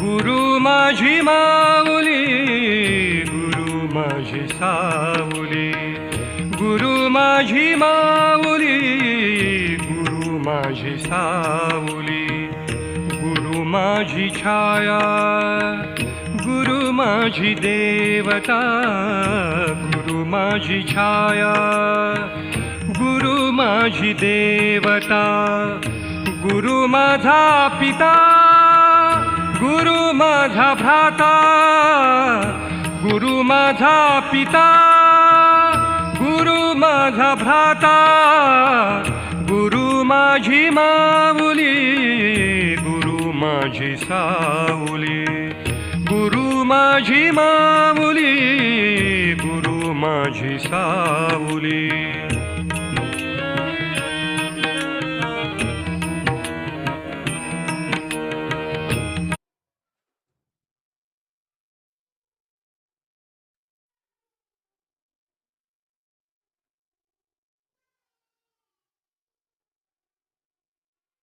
गुरु माझी माऊली, गुरु माझी सावली, गुरु माझी माऊली, गुरु माझी सावली, गुरु माझी छाया, गुरु माझी देवता, गुरु माझी छाया, गुरु माझी देवता, गुरु माझा पिता, गुरु माझा भ्राता, गुरु माझा पिता, गुरु माझा भ्राता, गुरु माझी माऊली, गुरु माझी सावली, गुरु माझी माऊली, गुरु माझी सावली.